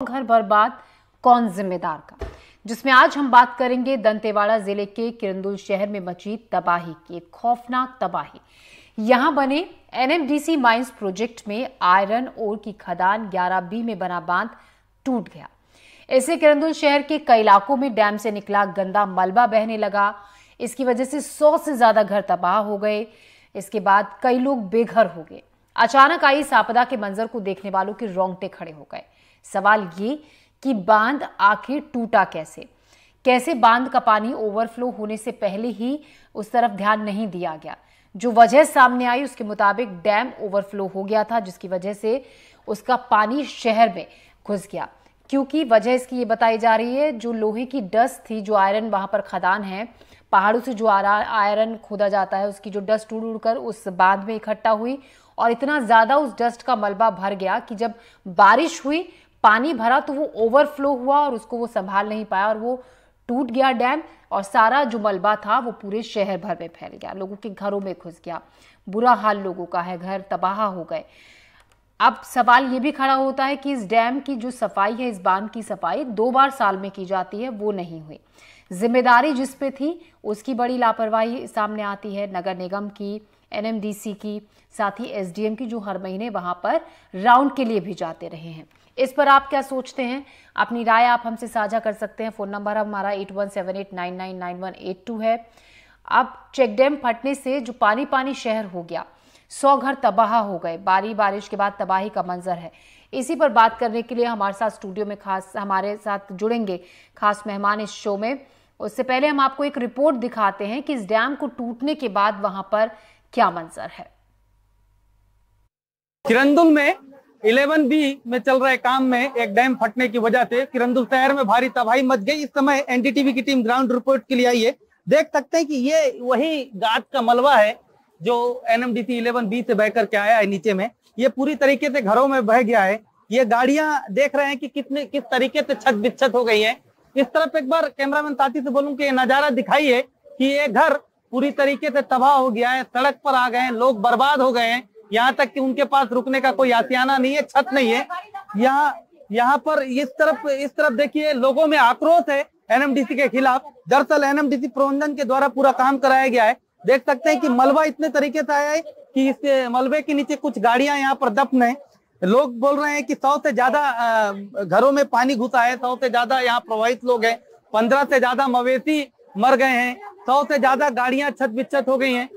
घर बर्बाद कौन जिम्मेदार का, जिसमें आज हम बात करेंगे दंतेवाड़ा जिले के किरंदुल शहर में मची तबाही की। एक खौफनाक तबाही। यहां बने एनएमडीसी माइंस प्रोजेक्ट में आयरन ओर की खदान 11B में बना बांध टूट गया। इससे किरंदुल शहर के कई इलाकों में डैम से निकला गंदा मलबा बहने लगा। इसकी वजह से 100 से ज्यादा घर तबाह हो गए। इसके बाद कई लोग बेघर हो गए। अचानक आई इस आपदा के मंजर को देखने वालों के रोंगटे खड़े हो गए। सवाल ये कि बांध आखिर टूटा कैसे बांध का पानी ओवरफ्लो होने से पहले ही उस तरफ ध्यान नहीं दिया गया। जो वजह सामने आई उसके मुताबिक डैम ओवरफ्लो हो गया था, जिसकी वजह से उसका पानी शहर में घुस गया। क्योंकि वजह इसकी ये बताई जा रही है, जो लोहे की डस्ट थी, जो आयरन वहां पर खदान है, पहाड़ों से जो आयरन खोदा जाता है, उसकी जो डस्ट उड़ उड़कर उस बांध में इकट्ठा हुई और इतना ज्यादा उस डस्ट का मलबा भर गया कि जब बारिश हुई, पानी भरा तो वो ओवरफ्लो हुआ और उसको वो संभाल नहीं पाया और वो टूट गया डैम। और सारा जो मलबा था वो पूरे शहर भर में फैल गया, लोगों के घरों में घुस गया। बुरा हाल लोगों का है, घर तबाह हो गए। अब सवाल ये भी खड़ा होता है कि इस डैम की जो सफाई है, इस बांध की सफाई 2 बार साल में की जाती है, वो नहीं हुई। जिम्मेदारी जिस पे थी उसकी बड़ी लापरवाही सामने आती है। नगर निगम की, एनएमडीसी की, साथ ही एसडीएम की, जो हर महीने वहां पर राउंड के लिए भी जाते रहे हैं। इस पर आप क्या सोचते हैं? अपनी राय आप हमसे साझा कर सकते हैं। फोन नंबर हमारा 8178999182 है। अब चेक डैम फटने से जो पानी शहर हो गया, 100 घर तबाह हो गए। बारिश के बाद तबाही का मंजर है। इसी पर बात करने के लिए हमारे साथ स्टूडियो में हमारे साथ जुड़ेंगे खास मेहमान इस शो में। उससे पहले हम आपको एक रिपोर्ट दिखाते हैं कि इस डैम को टूटने के बाद वहां पर क्या मंजर है। किरंदुल में 11B में चल रहे काम में एक डैम फटने की वजह से किरंदुल शहर में भारी तबाही मच गई। इस समय एनडीटीवी की टीम ग्राउंड रिपोर्ट के लिए आई है। देख सकते हैं कि ये वही गाद का मलबा है जो एनएमडीसी 11B से बहकर के आया है नीचे में। ये पूरी तरीके से घरों में बह गया है। ये गाड़ियां देख रहे हैं कि किस तरीके से छत बिच्छत हो गई है। इस तरफ एक बार कैमरामैन साथी से बोलूं कि ये नजारा दिखाइए कि ये घर पूरी तरीके से तबाह हो गया है, सड़क पर आ गए हैं, लोग बर्बाद हो गए हैं। यहाँ तक कि उनके पास रुकने का कोई आशियाना नहीं है, छत नहीं है। यहाँ पर इस तरफ देखिए, लोगों में आक्रोश है एनएमडीसी के खिलाफ। दरअसल एनएमडीसी प्रबंधन के द्वारा पूरा काम कराया गया है। देख सकते हैं कि मलबा इतने तरीके से आया है कि इस मलबे के नीचे कुछ गाड़ियां यहाँ पर दफन है। लोग बोल रहे हैं कि 100 से ज्यादा घरों में पानी घुसा है, 100 से ज्यादा यहाँ प्रभावित लोग हैं, 15 से ज्यादा मवेशी मर गए हैं, 100 से ज्यादा गाड़ियां छत बिच्छत हो गई हैं।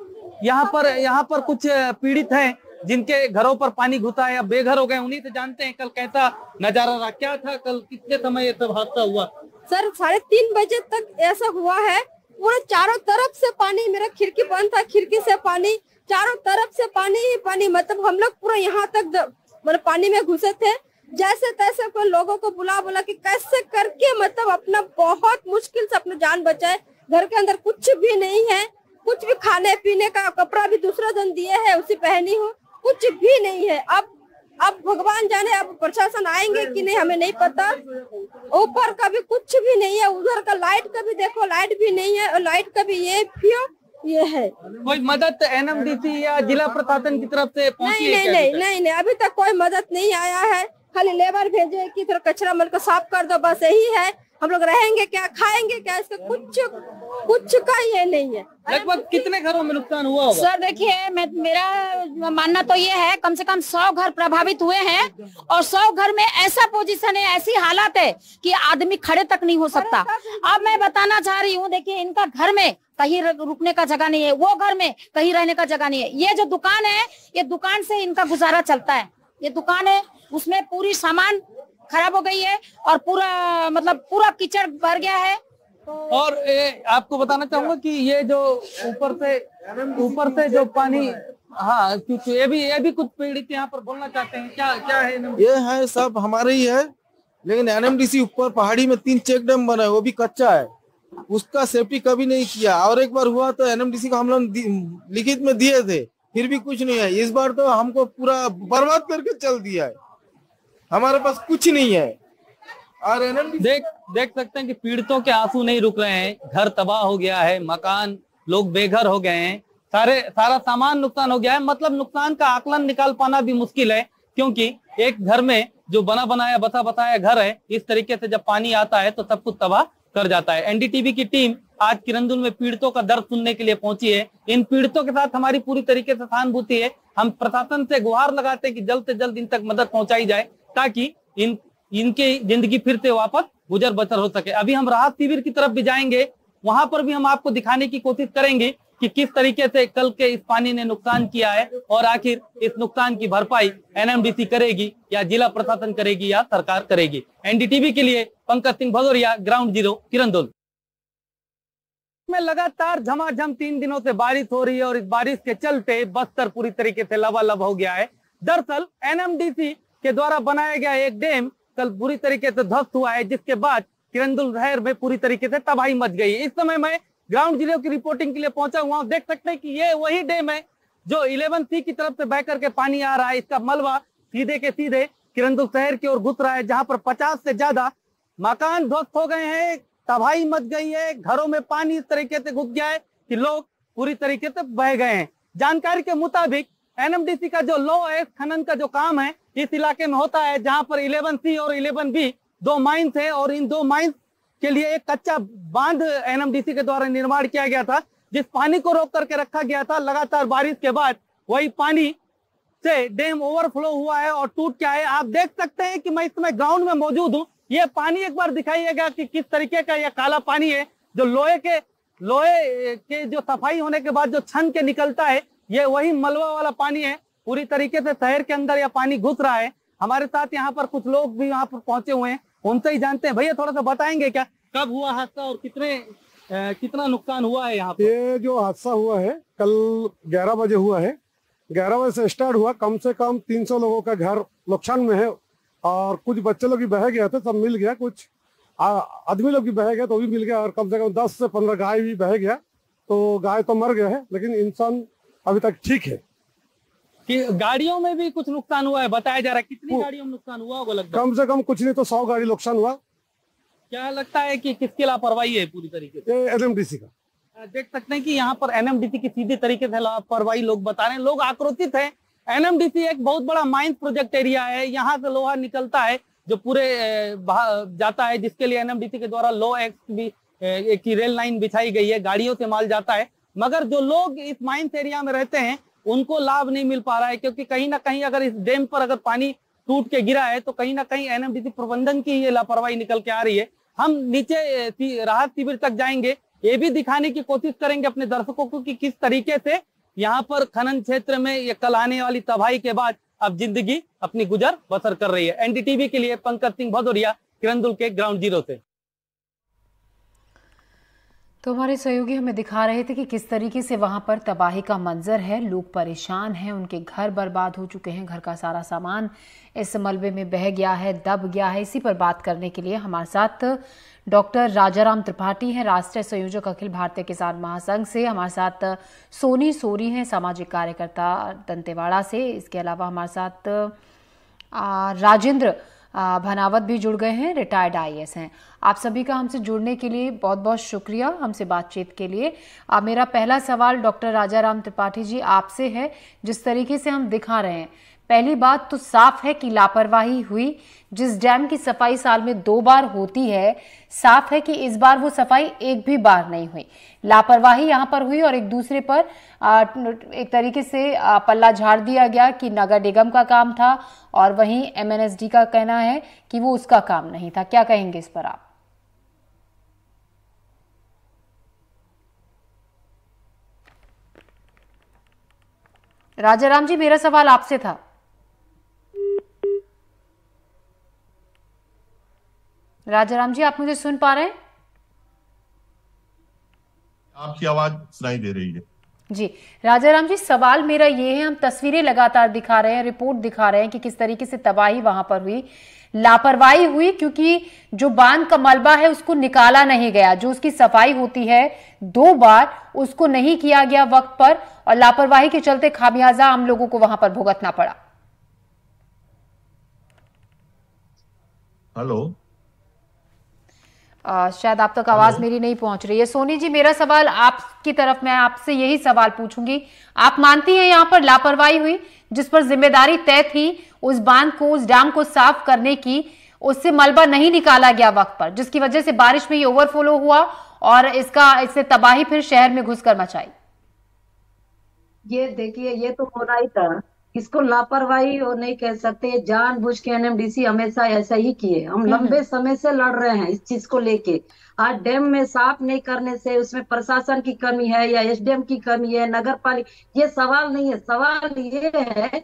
यहाँ पर कुछ पीड़ित हैं जिनके घरों पर पानी घुसा है, अब बेघर हो गए। उन्हीं से जानते हैं कल कैसा नजारा रहा, क्या था कल, कितने समय ये सब हादसा हुआ? सर 3:30 बजे तक ऐसा हुआ है। पूरे चारों तरफ से पानी, मेरा खिड़की बंद था, खिड़की से पानी, चारों तरफ से पानी ही पानी। मतलब हम लोग पूरा यहाँ तक मतलब पानी में घुसे थे। जैसे तैसे कोई लोगों को बुला कि कैसे करके मतलब अपना बहुत मुश्किल से अपना जान बचाए। घर के अंदर कुछ भी नहीं है, कुछ भी खाने पीने का, कपड़ा भी दूसरा दिन दिए है, उसी पहनी हूँ, कुछ भी नहीं है। अब भगवान जाने अब प्रशासन आएंगे कि नहीं, हमें नहीं पता। ऊपर का भी कुछ भी नहीं है, उधर का लाइट का भी देखो, लाइट भी नहीं है, और लाइट का भी ये है। कोई मदद एनएमडीसी या जिला प्रशासन की तरफ से पहुंची है? नहीं, अभी तक कोई मदद नहीं आया है। खाली लेबर भेजे कि थोड़ा कचरा मल को साफ कर दो, बस यही है। हम लोग रहेंगे क्या, खाएंगे क्या, इसका कुछ का ये नहीं है। लगभग कितने घरों में नुकसान हुआ होगा? सर देखिए, मेरा मानना तो ये है कम से कम 100 घर प्रभावित हुए हैं। और 100 घर में ऐसा पोजीशन है, ऐसी हालात है कि आदमी खड़े तक नहीं हो सकता। अब मैं बताना चाह रही हूँ, देखिए इनका घर में कहीं रुकने का जगह नहीं है, वो घर में कहीं रहने का जगह नहीं है। ये जो दुकान है, ये दुकान से इनका गुजारा चलता है। ये दुकान है, उसमें पूरी सामान खराब हो गई है और पूरा कीचड़ भर गया है। और आपको बताना चाहूंगा कि ये जो ऊपर से जो पानी, हाँ, क्योंकि ये भी कुछ पीड़ित यहाँ पर बोलना चाहते हैं। क्या है? ये है सब हमारे ही है, लेकिन एनएमडीसी ऊपर पहाड़ी में 3 चेक डैम बना है, वो भी कच्चा है, उसका सेफ्टी कभी नहीं किया। और एक बार हुआ तो एनएमडीसी को हम लोग लिखित में दिए थे, फिर भी कुछ नहीं है। इस बार तो हमको पूरा बर्बाद करके चल दिया है, हमारे पास कुछ नहीं है। और देख सकते हैं कि पीड़ितों के आंसू नहीं रुक रहे हैं। घर तबाह हो गया है, मकान, लोग बेघर हो गए हैं, सारा सामान नुकसान हो गया है। मतलब नुकसान का आकलन निकाल पाना भी मुश्किल है, क्योंकि एक घर में जो बना बनाया बसा बसाया घर है, इस तरीके से जब पानी आता है तो सब कुछ तबाह कर जाता है। एनडीटीवी की टीम आज किरंदुल में पीड़ितों का दर्द सुनने के लिए पहुंची है। इन पीड़ितों के साथ हमारी पूरी तरीके से सहानुभूति है। हम प्रशासन से गुहार लगाते हैं कि जल्द से जल्द इन तक मदद पहुंचाई जाए ताकि इनकी जिंदगी फिर से वापस गुजर बसर हो सके। अभी हम राहत शिविर की तरफ भी जाएंगे, वहां पर भी हम आपको दिखाने की कोशिश करेंगे कि किस तरीके से कल के इस पानी ने नुकसान किया है और आखिर इस नुकसान की भरपाई एनएमडीसी करेगी या जिला प्रशासन करेगी या सरकार करेगी। एनडीटीवी के लिए पंकज सिंह भदौरिया, ग्राउंड जीरो, किरंदुल में लगातार झमाझम 3 दिनों से बारिश हो रही है और इस बारिश के चलते बस्तर पूरी तरीके से लबालब हो गया है। दरअसल एनएमडीसी के द्वारा बनाया गया एक डैम कल पूरी तरीके से ध्वस्त हुआ है, जिसके बाद किरंदुल शहर में पूरी तरीके से तबाही मच गई। इस समय मैं ग्राउंड जीरो की रिपोर्टिंग के लिए पहुंचा हुआ हूं। देख सकते हैं कि ये वही डैम है जो 11C की तरफ से बह करके पानी आ रहा है। इसका मलबा सीधे के सीधे किरंदुल शहर की ओर घुस रहा है, जहां पर 50 से ज्यादा मकान ध्वस्त हो गए हैं, तबाही मच गई है। घरों में पानी इस तरीके से घुस गया है कि लोग पूरी तरीके से बह गए हैं। जानकारी के मुताबिक एनएमडीसी का जो लो है, खनन का जो काम है इस इलाके में होता है, जहां पर 11C और 11B 2 माइंस है और इन 2 माइंस के लिए एक कच्चा बांध एनएमडीसी के द्वारा निर्माण किया गया था, जिस पानी को रोक करके रखा गया था। लगातार बारिश के बाद वही पानी से डैम ओवरफ्लो हुआ है और टूट गया है। आप देख सकते हैं कि मैं इस समय ग्राउंड में मौजूद हूँ। ये पानी एक बार दिखाइएगा कि किस तरीके का यह काला पानी है, जो लोहे के जो सफाई होने के बाद जो छन के निकलता है, ये वही मलबा वाला पानी है। पूरी तरीके से शहर के अंदर यह पानी घुस रहा है। हमारे साथ यहाँ पर कुछ लोग भी यहाँ पर पहुंचे हुए हैं, उनसे ही जानते हैं। भैया थोड़ा सा बताएंगे क्या कब हुआ हादसा और कितना नुकसान हुआ है यहाँ पर? ये जो हादसा हुआ है कल 11 बजे हुआ है। 11 बजे से स्टार्ट हुआ। कम से कम 300 लोगों का घर नुकसान में है और कुछ बच्चे लोग भी बह गए थे, सब मिल गया। कुछ आदमी लोग भी बह गए तो भी मिल गया और कम से कम 10 से 15 गाय भी बह गया। तो गाय तो मर गया है लेकिन इंसान अभी तक ठीक है। कि गाड़ियों में भी कुछ नुकसान हुआ है बताया जा रहा है। कितनी गाड़ियों में नुकसान हुआ होगा लगभग? कम से कम कुछ नहीं तो 100 गाड़ी नुकसान हुआ। क्या लगता है कि किसकी लापरवाही है पूरी तरीके से? एनएमडीसी का। देख सकते हैं कि यहाँ पर एनएमडीसी की सीधी तरीके से लापरवाही लोग बता रहे हैं। लोग आक्रोशित हैं। एनएमडीसी एक बहुत बड़ा माइंस प्रोजेक्ट एरिया है, यहाँ से लोहा निकलता है जो पूरे जाता है, जिसके लिए एनएमडीसी के द्वारा लो एक्स भी की रेल लाइन बिछाई गई है। गाड़ियों से माल जाता है, मगर जो लोग इस माइंस एरिया में रहते हैं उनको लाभ नहीं मिल पा रहा है, क्योंकि कहीं ना कहीं अगर इस डैम पर अगर पानी टूट के गिरा है तो कहीं ना कहीं एनएमडीसी प्रबंधन की ये लापरवाही निकल के आ रही है। हम नीचे राहत शिविर तक जाएंगे, ये भी दिखाने की कोशिश करेंगे अपने दर्शकों को कि किस तरीके से यहाँ पर खनन क्षेत्र में ये कल आने वाली तबाही के बाद अब जिंदगी अपनी गुजर बसर कर रही है। एनडीटीवी के लिए पंकज सिंह भदौरिया, किरंदुल के ग्राउंड जीरो से। तो हमारे सहयोगी हमें दिखा रहे थे कि किस तरीके से वहां पर तबाही का मंजर है। लोग परेशान हैं, उनके घर बर्बाद हो चुके हैं, घर का सारा सामान इस मलबे में बह गया है, दब गया है। इसी पर बात करने के लिए हमारे साथ डॉक्टर राजाराम त्रिपाठी हैं, राष्ट्रीय संयोजक अखिल भारतीय किसान महासंघ से। हमारे साथ सोनी सोरी हैं, सामाजिक कार्यकर्ता दंतेवाड़ा से। इसके अलावा हमारे साथ राजेंद्र भनावत भी जुड़ गए हैं, रिटायर्ड आईएएस हैं। आप सभी का हमसे जुड़ने के लिए बहुत बहुत शुक्रिया, हमसे बातचीत के लिए। मेरा पहला सवाल डॉक्टर राजाराम त्रिपाठी जी आपसे है। जिस तरीके से हम दिखा रहे हैं, पहली बात तो साफ है कि लापरवाही हुई। जिस डैम की सफाई साल में 2 बार होती है, साफ है कि इस बार वो सफाई एक भी बार नहीं हुई। लापरवाही यहाँ पर हुई और एक दूसरे पर एक तरीके से पल्ला झाड़ दिया गया कि नगर निगम का काम था और वहीं एमएनएसडी का कहना है कि वो उसका काम नहीं था। क्या कहेंगे इस पर आप? राजाराम जी, मेरा सवाल आपसे था। राजाराम जी, आप मुझे सुन पा रहे हैं? आपकी आवाज सुनाई दे रही है जी। राजाराम जी, सवाल मेरा ये है, हम तस्वीरें लगातार दिखा रहे हैं, रिपोर्ट दिखा रहे हैं कि किस तरीके से तबाही वहां पर हुई। लापरवाही हुई क्योंकि जो बांध का मलबा है उसको निकाला नहीं गया। जो उसकी सफाई होती है 2 बार, उसको नहीं किया गया वक्त पर और लापरवाही के चलते खामियाजा हम लोगों को वहां पर भुगतना पड़ा। हेलो शायद आप तक आवाज मेरी नहीं पहुंच रही है। सोनी जी, मेरा सवाल आपकी तरफ, मैं आपसे यही सवाल पूछूंगी, आप मानती हैं यहाँ पर लापरवाही हुई जिस पर जिम्मेदारी तय थी उस बांध को, उस डैम को साफ करने की, उससे मलबा नहीं निकाला गया वक्त पर, जिसकी वजह से बारिश में ये ओवरफ्लो हुआ और इससे तबाही फिर शहर में घुसकर मचाई? ये देखिए, ये तो होना ही था, इसको लापरवाही और नहीं कह सकते, जानबूझ के एनएमडीसी हमेशा ऐसा ही किए। हम लंबे समय से लड़ रहे हैं इस चीज को लेके। आज डैम में साफ नहीं करने से उसमें प्रशासन की कमी है या एसडीएम की कमी है, नगर पालिका, ये सवाल नहीं है। सवाल ये है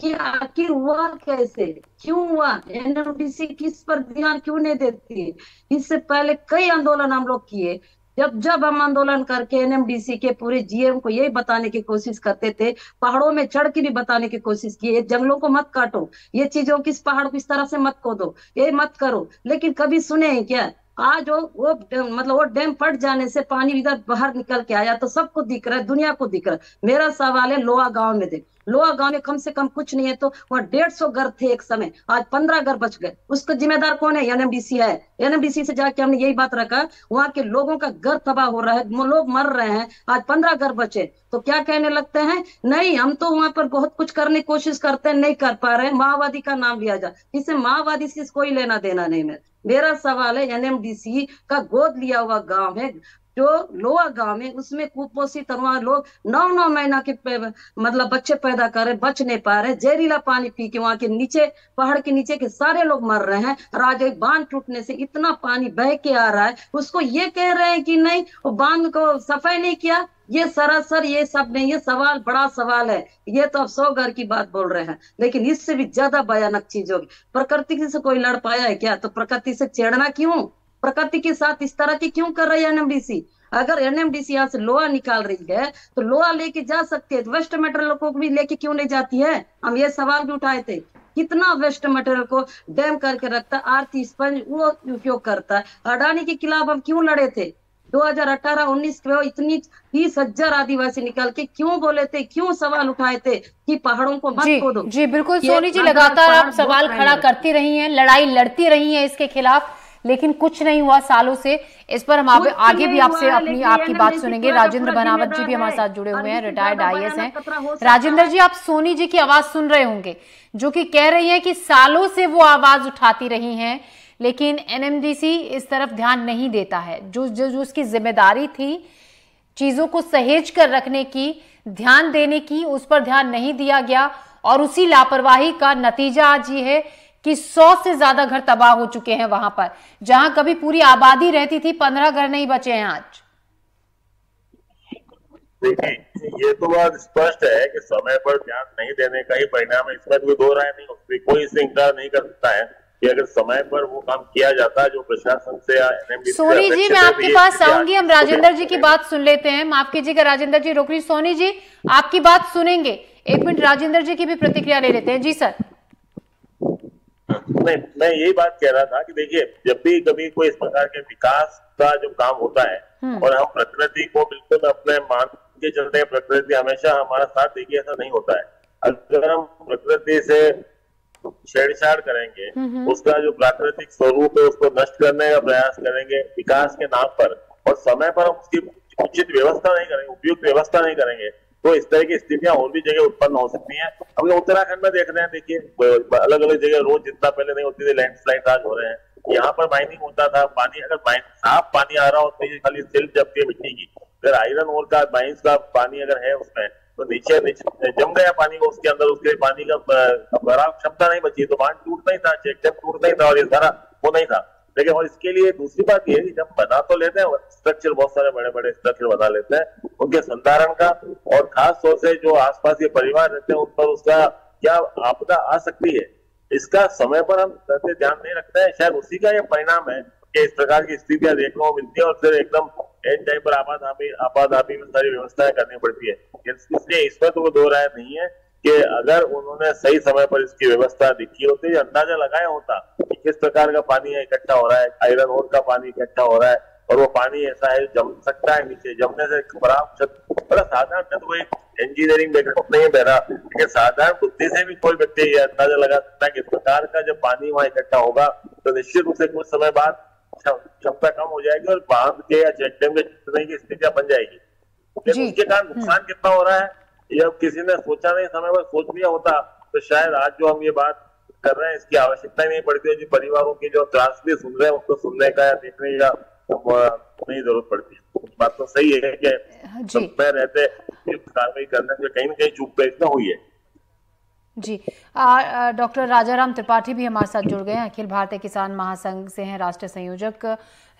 कि आखिर हुआ कैसे, क्यों हुआ, एनएमडीसी किस पर ध्यान क्यों नहीं देती। इससे पहले कई आंदोलन हम लोग किए, जब हम आंदोलन करके एनएमडीसी के पूरे जीएम को यही बताने की कोशिश करते थे, पहाड़ों में चढ़ के भी बताने की कोशिश की, जंगलों को मत काटो, ये चीजों किस पहाड़ को इस तरह से मत खोदो, ये मत करो, लेकिन कभी सुने हैं क्या? आज वो डैम फट जाने से पानी इधर बाहर निकल के आया तो सबको दिख रहा है, दुनिया को दिख रहा है। मेरा सवाल है, लोहा गांव में देख, लोहा गांव में कम से कम कुछ नहीं है तो वहाँ 150 घर थे एक समय, आज 15 घर बच गए। उसका जिम्मेदार कौन है? एनएमडीसी है। एनएमडीसी से जाके हमने यही बात रखा, वहाँ के लोगों का घर तबाह हो रहा है, लोग मर रहे हैं, आज 15 घर बचे तो क्या कहने लगते हैं, नहीं हम तो वहां पर बहुत कुछ करने की कोशिश करते हैं, नहीं कर पा रहे, माओवादी का नाम लिया जाए। इससे माओवादी से कोई लेना देना नहीं है। मेरा सवाल है, एनएमडीसी का गोद लिया हुआ गांव है जो लोहा गांव में, उसमें कुपोषित वहां लोग 9-9 महीना के बच्चे पैदा कर रहे, बच नहीं पा रहे, जहरीला पानी पी के वहां के नीचे, पहाड़ के नीचे के सारे लोग मर रहे हैं। आज बांध टूटने से इतना पानी बह के आ रहा है, उसको ये कह रहे हैं कि नहीं वो बांध को सफाई नहीं किया। ये सरासर ये सब नहीं, ये सवाल बड़ा सवाल है। ये तो अब 100 घर की बात बोल रहे हैं, लेकिन इससे भी ज्यादा भयानक चीज होगी। प्रकृति से कोई लड़ पाया है क्या? तो प्रकृति से छेड़ना क्यों, प्रकृति के साथ इस तरह की क्यों कर रही है एनएमडीसी? अगर एनएमडीसी यहाँ से लोहा निकाल रही है तो लोहा लेके जा सकते है, वेस्ट मटेरियल को भी लेके क्यों नहीं जाती है? हम ये सवाल भी उठाए थे, कितना वेस्ट मटेरियल को डैम करके रखता है, आरती स्पंज वो उपयोग करता है। अडानी के खिलाफ हम क्यों लड़े थे 2018-19 में? इतनी 30,000 आदिवासी निकाल के क्यों बोले थे, क्यों सवाल उठाए थे कि पहाड़ों को मत खोदो? जी बिल्कुल सोनी जी, लगातार आप सवाल खड़ा करती रही हैं, लड़ाई लड़ती रही हैं इसके खिलाफ, लेकिन कुछ नहीं हुआ सालों से। इस पर हम आगे भी आपसे आपकी बात सुनेंगे। राजेंद्र बनावत जी भी हमारे साथ जुड़े हुए हैं, रिटायर्ड आईएएस हैं। राजेंद्र जी, आप सोनी जी की आवाज सुन रहे होंगे जो कि कह रही हैं कि सालों से वो आवाज उठाती रही हैं, लेकिन एनएमडीसी इस तरफ ध्यान नहीं देता है। जो उसकी जिम्मेदारी थी चीजों को सहेज कर रखने की, ध्यान देने की, उस पर ध्यान नहीं दिया गया और उसी लापरवाही का नतीजा आज ये है कि 100 से ज्यादा घर तबाह हो चुके हैं। वहां पर जहां कभी पूरी आबादी रहती थी, 15 घर नहीं बचे हैं आज। देखिए, ये तो बात स्पष्ट है कि समय पर ध्यान नहीं देने का ही परिणाम है, इसमें कोई दो राय नहीं होती, कोई इससे इंकार नहीं कर सकता है कि अगर समय पर वो काम किया जाता है जो प्रशासन से या एनएमडीसी। सोनी जी, मैं आपके पास आऊंगी, हम राजेंद्र जी की बात सुन लेते हैं। माफ कीजिएगा राजेंद्र जी, रोक लीजिए। सोनी जी, आपकी बात सुनेंगे, 1 मिनट राजेंद्र जी की भी प्रतिक्रिया ले लेते हैं। जी सर। नहीं, मैं यही बात कह रहा था कि देखिए, जब भी कभी कोई इस प्रकार के विकास का जो काम होता है और हम प्रकृति को बिल्कुल अपने मान के चलते हैं, प्रकृति हमेशा हमारा साथ देगी, ऐसा नहीं होता है। अगर हम प्रकृति से छेड़छाड़ करेंगे, उसका जो प्राकृतिक स्वरूप है उसको नष्ट करने का प्रयास करेंगे विकास के नाम पर, और समय पर हम उसकी उचित व्यवस्था नहीं करेंगे, उपयुक्त व्यवस्था नहीं करेंगे, तो इस तरह की स्थितियां और भी जगह उत्पन्न हो सकती हैं। हम लोग उत्तराखंड में देख रहे हैं, देखिए अलग अलग जगह रोज जितना पहले नहीं होती थी लैंडस्लाइड आज हो रहे हैं। यहाँ पर माइनिंग होता था, पानी अगर साफ पानी आ रहा होता है, खाली सिल्ट जमती है मिट्टी की, अगर आयरन ओर का माइंस का पानी अगर है उसमें तो नीचे जम गया पानी, वो उसके अंदर उसके पानी का भराव क्षमता नहीं बची, तो बांध टूटता ही था, चेक डैम टूटता ही था और ये सारा वो नहीं था। लेकिन और इसके लिए दूसरी बात ये है कि जब बना तो लेते हैं स्ट्रक्चर, बहुत सारे बड़े बड़े स्ट्रक्चर बना लेते हैं, उनके संधारण का और खास तौर से जो आसपास के परिवार रहते हैं उन पर उसका क्या आपदा आ सकती है, इसका समय पर हम ध्यान नहीं रखते हैं। शायद उसी का यह परिणाम है कि इस प्रकार की स्थितियां देखने को मिलती है और फिर एकदम एंड टाइम पर आपाधापी में सारी व्यवस्थाएं करनी पड़ती है। इसलिए इसमें तो दो राय नहीं है कि अगर उन्होंने सही समय पर इसकी व्यवस्था दिखी होती, अंदाजा लगाया होता कि किस प्रकार का पानी इकट्ठा हो रहा है, आयरन ओर का पानी इकट्ठा हो रहा है और वो पानी ऐसा है जम सकता है, नीचे जमने से बड़ा साधारण, कोई इंजीनियरिंग बैकअप नहीं है, लेकिन साधारण बुद्धि से भी कोई व्यक्ति ये अंदाजा लगा सकता है कि इस प्रकार का जब पानी वहां इकट्ठा होगा तो निश्चित रूप से कुछ समय बाद क्षमता कम हो जाएगी और बांध के या चेक डैम के टूटने की स्थितियां बन जाएगी। लेकिन उसके कारण नुकसान कितना हो रहा है ये अब किसी ने सोचा नहीं, समय पर सोच लिया होता तो शायद आज जो हम ये बात कर रहे हैं इसकी आवश्यकता ही नहीं पड़ती है। जो परिवारों की जो त्रास भी सुन रहे हैं उसको सुनने का या देखने का नहीं जरूरत पड़ती है। बात तो सही है कि सब में रहते कार्रवाई करने से कहीं ना कहीं चूक प्रयत्न हुई है। जी डॉक्टर राजाराम त्रिपाठी भी हमारे साथ जुड़ गए हैं, अखिल भारतीय किसान महासंघ से हैं राष्ट्रीय संयोजक।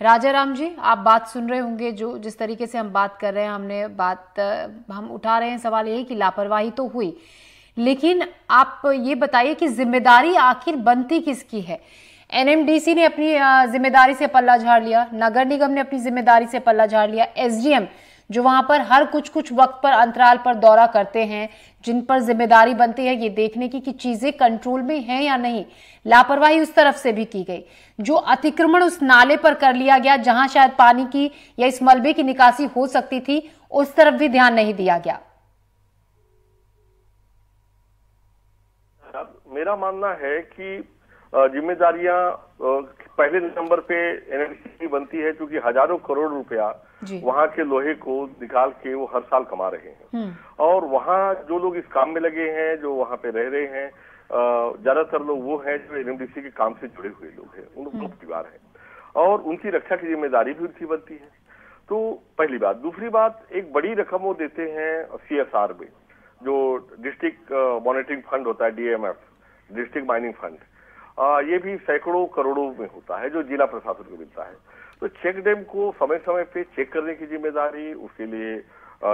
राजाराम जी, आप बात सुन रहे होंगे, जो जिस तरीके से हम बात कर रहे हैं, हम उठा रहे हैं सवाल यही कि लापरवाही तो हुई, लेकिन आप ये बताइए कि जिम्मेदारी आखिर बनती किसकी है? एनएमडीसी ने अपनी जिम्मेदारी से पल्ला झाड़ लिया, नगर निगम ने अपनी जिम्मेदारी से पल्ला झाड़ लिया, एसडीएम जो वहां पर हर कुछ वक्त पर अंतराल पर दौरा करते हैं, जिन पर जिम्मेदारी बनती है ये देखने की कि चीजें कंट्रोल में हैं या नहीं, लापरवाही उस तरफ से भी की गई। जो अतिक्रमण उस नाले पर कर लिया गया जहां शायद पानी की या इस मलबे की निकासी हो सकती थी, उस तरफ भी ध्यान नहीं दिया गया। मेरा मानना है कि जिम्मेदारियां पहले नंबर पे एनएमडीसी की बनती है, क्योंकि हजारों करोड़ रुपया वहां के लोहे को निकाल के वो हर साल कमा रहे हैं। और वहां जो लोग इस काम में लगे हैं, जो वहां पे रह रहे हैं, ज्यादातर लोग वो हैं जो एनएमडीसी के काम से जुड़े हुए लोग हैं, उन लोग परिवार हैं और उनकी रक्षा की जिम्मेदारी भी उनकी बनती है। तो पहली बात। दूसरी बात, एक बड़ी रकम वो देते हैं सीएसआर में, जो डिस्ट्रिक्ट मॉनिटरिंग फंड होता है, डीएमएफ, डिस्ट्रिक्ट माइनिंग फंड, ये भी सैकड़ों करोड़ों में होता है जो जिला प्रशासन को मिलता है। तो चेक डैम को समय समय पे चेक करने की जिम्मेदारी, उसके लिए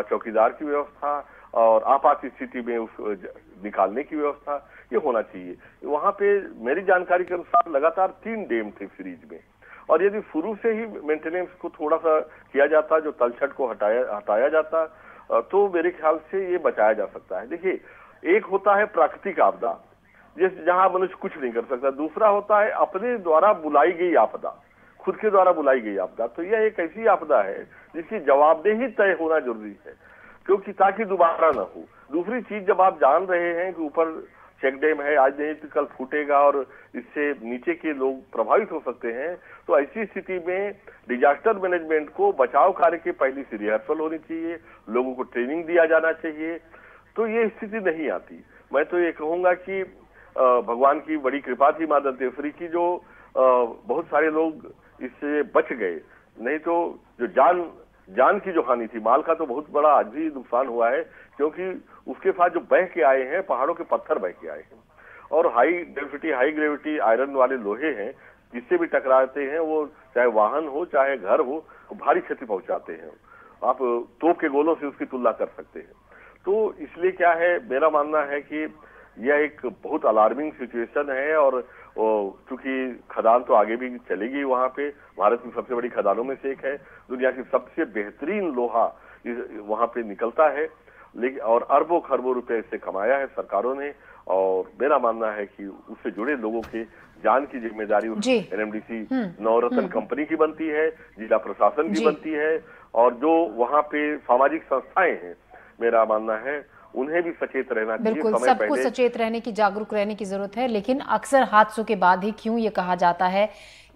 चौकीदार की व्यवस्था और आपात स्थिति में उसको निकालने की व्यवस्था, ये होना चाहिए। वहां पे मेरी जानकारी के अनुसार लगातार 3 डैम थे सीरीज में, और यदि शुरू से ही मेंटेनेंस को थोड़ा सा किया जाता, जो तलछट को हटाया जाता, तो मेरे ख्याल से ये बचाया जा सकता है। देखिए, एक होता है प्राकृतिक आपदा, जहां मनुष्य कुछ नहीं कर सकता। दूसरा होता है अपने द्वारा बुलाई गई आपदा, खुद के द्वारा बुलाई गई आपदा। तो यह एक ऐसी आपदा है जिसकी जवाबदेही तय होना जरूरी है, क्योंकि ताकि दोबारा ना हो। दूसरी चीज, जब आप जान रहे हैं कि ऊपर चेक डैम है, आज नहीं तो कल फूटेगा और इससे नीचे के लोग प्रभावित हो सकते हैं, तो ऐसी स्थिति में डिजास्टर मैनेजमेंट को बचाव कार्य की पहली से रिहर्सल होनी चाहिए, लोगों को ट्रेनिंग दिया जाना चाहिए। तो ये स्थिति नहीं आती। मैं तो ये कहूंगा कि भगवान की बड़ी कृपा थी, मां दंतेश्वरी की, जो बहुत सारे लोग इससे बच गए। नहीं तो जो जान की जो हानि थी, माल का तो बहुत बड़ा आज भी नुकसान हुआ है, क्योंकि उसके साथ जो बह के आए हैं, पहाड़ों के पत्थर बह के आए हैं, और high density high gravity iron वाले लोहे हैं, जिससे भी टकराते हैं वो चाहे वाहन हो चाहे घर हो, भारी क्षति पहुंचाते हैं। आप तोप के गोलों से उसकी तुलना कर सकते हैं। तो इसलिए क्या है, मेरा मानना है कि यह एक बहुत अलार्मिंग सिचुएशन है, और क्योंकि खदान तो आगे भी चलेगी वहां पे, भारत की सबसे बड़ी खदानों में से एक है, दुनिया की सबसे बेहतरीन लोहा वहां पे निकलता है, लेकिन और अरबों खरबों रुपए इससे कमाया है सरकारों ने। और मेरा मानना है कि उससे जुड़े लोगों के जान की जिम्मेदारी एनएमडीसी नवरत्न कंपनी की बनती है, जिला प्रशासन की बनती है, और जो वहां पे सामाजिक संस्थाएं हैं, मेरा मानना है उन्हें भी सचेत रहना चाहिए। बिल्कुल, सबको सचेत रहने की, जागरूक रहने की जरूरत है। लेकिन अक्सर हादसों के बाद ही क्यों ये कहा जाता है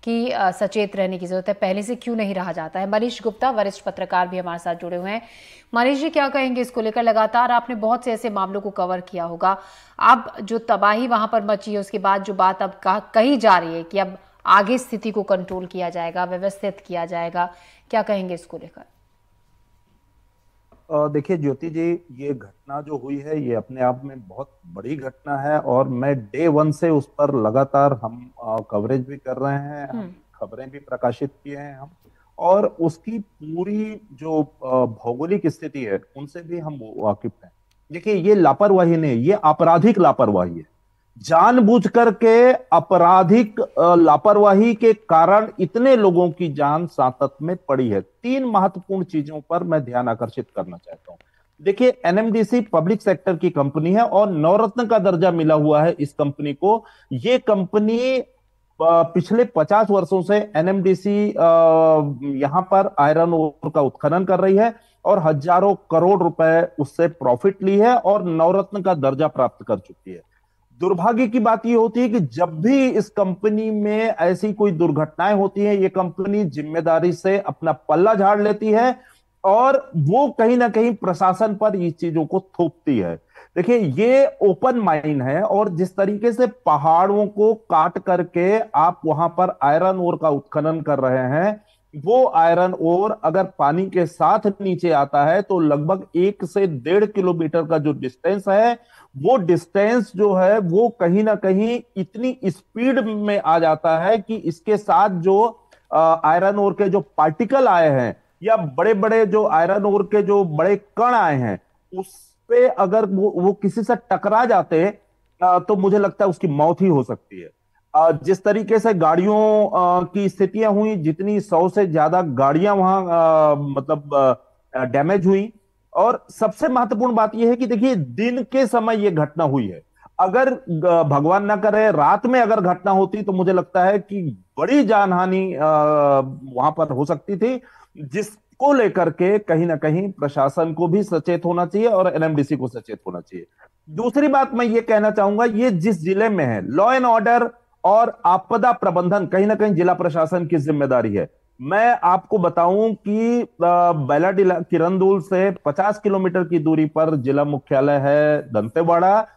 कि सचेत रहने की जरूरत है, पहले से क्यों नहीं रहा जाता है? मनीष गुप्ता, वरिष्ठ पत्रकार, भी हमारे साथ जुड़े हुए हैं। मनीष जी, क्या कहेंगे इसको लेकर? लगातार आपने बहुत से ऐसे मामलों को कवर किया होगा। अब जो तबाही वहां पर मची है, उसके बाद जो बात अब कही जा रही है कि अब आगे स्थिति को कंट्रोल किया जाएगा, व्यवस्थित किया जाएगा, क्या कहेंगे इसको लेकर? देखिए ज्योति जी, ये घटना जो हुई है ये अपने आप में बहुत बड़ी घटना है, और मैं डे 1 से उस पर लगातार हम कवरेज भी कर रहे हैं, हम खबरें भी प्रकाशित किए हैं हम, और उसकी पूरी जो भौगोलिक स्थिति है उनसे भी हम वाकिफ हैं। देखिए, ये लापरवाही नहीं, ये आपराधिक लापरवाही है। जानबूझ करके आपराधिक लापरवाही के कारण इतने लोगों की जान सातत में पड़ी है। 3 महत्वपूर्ण चीजों पर मैं ध्यान आकर्षित करना चाहता हूं। देखिए, एनएमडीसी पब्लिक सेक्टर की कंपनी है और नवरत्न का दर्जा मिला हुआ है इस कंपनी को। ये कंपनी पिछले 50 वर्षों से एनएमडीसी यहां पर आयरन ओर का उत्खनन कर रही है और हजारों करोड़ रुपए उससे प्रॉफिट ली है और नवरत्न का दर्जा प्राप्त कर चुकी है। दुर्भाग्य की बात यह होती है कि जब भी इस कंपनी में ऐसी कोई दुर्घटनाएं होती हैं, ये कंपनी जिम्मेदारी से अपना पल्ला झाड़ लेती है और वो कहीं ना कहीं प्रशासन पर ये चीजों को थोपती है। देखिए, ये ओपन माइन है और जिस तरीके से पहाड़ों को काट करके आप वहां पर आयरन ओर का उत्खनन कर रहे हैं, वो आयरन ओर अगर पानी के साथ नीचे आता है तो लगभग 1 से 1.5 किलोमीटर का जो डिस्टेंस है, वो डिस्टेंस जो है वो कहीं ना कहीं इतनी स्पीड में आ जाता है कि इसके साथ जो आयरन ओर के जो पार्टिकल आए हैं या बड़े बड़े जो आयरन ओर के जो बड़े कण आए हैं, उस पे अगर वो किसी से टकरा जाते तो मुझे लगता है उसकी मौत ही हो सकती है। जिस तरीके से गाड़ियों की स्थितियां हुई, जितनी 100 से ज्यादा गाड़ियां वहां मतलब डैमेज हुई, और सबसे महत्वपूर्ण बात यह है कि देखिए, दिन के समय यह घटना हुई है। अगर भगवान ना करे रात में अगर घटना होती तो मुझे लगता है कि बड़ी जानहानि वहां पर हो सकती थी, जिसको लेकर के कहीं ना कहीं प्रशासन को भी सचेत होना चाहिए और एनएमडीसी को सचेत होना चाहिए। दूसरी बात मैं ये कहना चाहूंगा, ये जिस जिले में है, लॉ एंड ऑर्डर और आपदा प्रबंधन कहीं ना कहीं जिला प्रशासन की जिम्मेदारी है। मैं आपको बताऊं कि बैलाडीला किरंदुल से 50 किलोमीटर की दूरी पर जिला मुख्यालय है दंतेवाड़ा।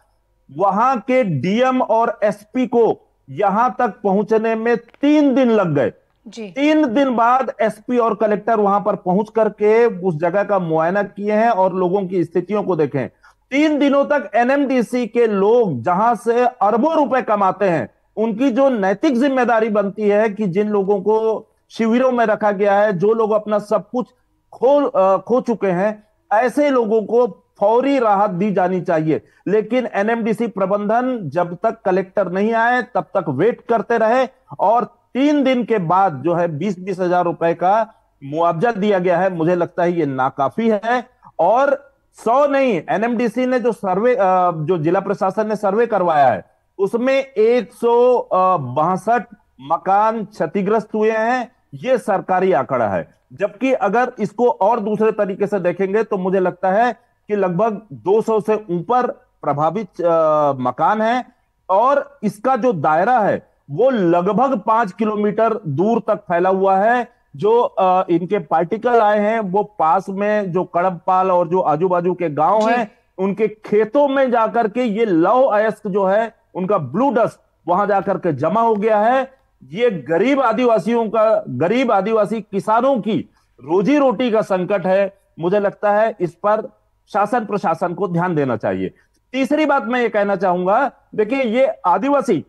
वहां के डीएम और एसपी को यहां तक पहुंचने में 3 दिन लग गए। 3 दिन बाद एसपी और कलेक्टर वहां पर पहुंच करके उस जगह का मुआयना किए हैं और लोगों की स्थितियों को देखें। 3 दिनों तक एनएमडीसी के लोग जहां से अरबों रुपए कमाते हैं, उनकी जो नैतिक जिम्मेदारी बनती है कि जिन लोगों को शिविरों में रखा गया है, जो लोग अपना सब कुछ खो चुके हैं, ऐसे लोगों को फौरी राहत दी जानी चाहिए। लेकिन एनएमडीसी प्रबंधन जब तक कलेक्टर नहीं आए तब तक वेट करते रहे और 3 दिन के बाद जो है 20-20 हजार रुपए का मुआवजा दिया गया है। मुझे लगता है ये नाकाफी है। और 100 नहीं, एनएमडीसी ने जो सर्वे, जो जिला प्रशासन ने सर्वे करवाया है, उसमें 162 मकान क्षतिग्रस्त हुए हैं। ये सरकारी आंकड़ा है, जबकि अगर इसको और दूसरे तरीके से देखेंगे तो मुझे लगता है कि लगभग 200 से ऊपर प्रभावित मकान हैं और इसका जो दायरा है वो लगभग 5 किलोमीटर दूर तक फैला हुआ है। जो इनके पार्टिकल आए हैं वो पास में जो कड़बपाल और जो आजू बाजू के गांव हैं, उनके खेतों में जाकर के ये लौह अयस्क जो है, उनका ब्लू डस्ट वहां जाकर के जमा हो गया है। ये गरीब आदिवासी किसानों की रोजी रोटी का संकट है। मुझे लगता है इस पर शासन प्रशासन को ध्यान देना चाहिए। तीसरी बात मैं ये कहना चाहूंगा, देखिए, ये आदिवासी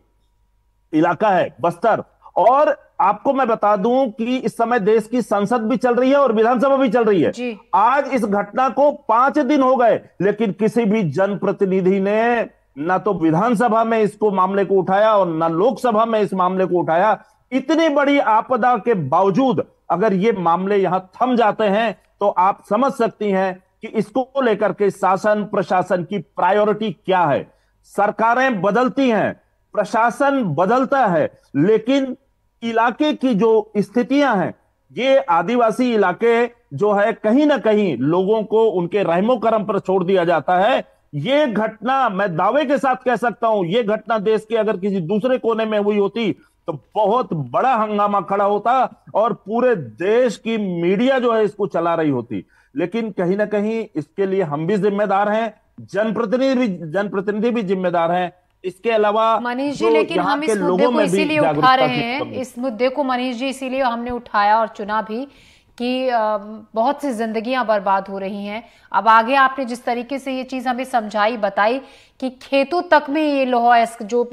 इलाका है बस्तर, और आपको मैं बता दूं कि इस समय देश की संसद भी चल रही है और विधानसभा भी चल रही है। आज इस घटना को 5 दिन हो गए, लेकिन किसी भी जनप्रतिनिधि ने ना तो विधानसभा में इसको मामले को उठाया और ना लोकसभा में इस मामले को उठाया। इतनी बड़ी आपदा के बावजूद अगर ये मामले यहां थम जाते हैं तो आप समझ सकती हैं कि इसको लेकर के शासन प्रशासन की प्रायोरिटी क्या है। सरकारें बदलती हैं, प्रशासन बदलता है, लेकिन इलाके की जो स्थितियां हैं, ये आदिवासी इलाके जो है कहीं ना कहीं लोगों को उनके रहमो करम पर छोड़ दिया जाता है। ये घटना मैं दावे के साथ कह सकता हूं, ये घटना देश के अगर किसी दूसरे कोने में हुई होती तो बहुत बड़ा हंगामा खड़ा होता और पूरे देश की मीडिया जो है इसको चला रही होती। लेकिन कहीं ना कहीं इसके लिए हम भी जिम्मेदार हैं, जनप्रतिनिधि भी जिम्मेदार हैं। इसके अलावा मनीष जी, लेकिन हम इस मुद्दे को इसीलिए उठा रहे हैं, इस मुद्दे को मनीष जी इसीलिए हमने उठाया और चुना भी कि बहुत सी जिंदगियां बर्बाद हो रही हैं। अब आगे आपने जिस तरीके से ये चीज हमें समझाई, बताई कि खेतों तक में ये जो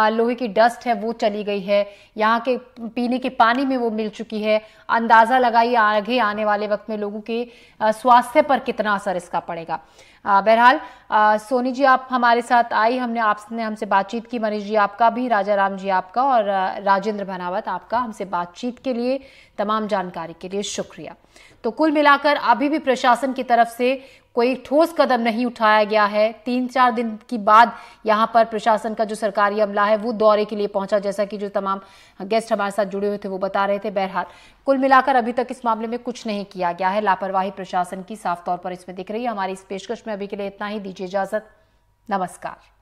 लोहे की डस्ट है वो चली गई है, यहाँ के पीने के पानी में वो मिल चुकी है। अंदाजा लगाइए आगे आने वाले वक्त में लोगों के स्वास्थ्य पर कितना असर इसका पड़ेगा। बहरहाल सोनी जी, आप हमारे साथ आई, आपने हमसे बातचीत की। मनीष जी आपका भी, राजा राम जी आपका और राजेंद्र बनावत आपका हमसे बातचीत के लिए, तमाम जानकारी के लिए शुक्रिया। तो कुल मिलाकर अभी भी प्रशासन की तरफ से कोई ठोस कदम नहीं उठाया गया है। 3-4 दिन की बाद यहां पर प्रशासन का जो सरकारी अमला है वो दौरे के लिए पहुंचा, जैसा कि जो तमाम गेस्ट हमारे साथ जुड़े हुए थे वो बता रहे थे। बहरहाल कुल मिलाकर अभी तक इस मामले में कुछ नहीं किया गया है। लापरवाही प्रशासन की साफ तौर पर इसमें दिख रही है। हमारी इस पेशकश में अभी के लिए इतना ही। दीजिए इजाजत, नमस्कार।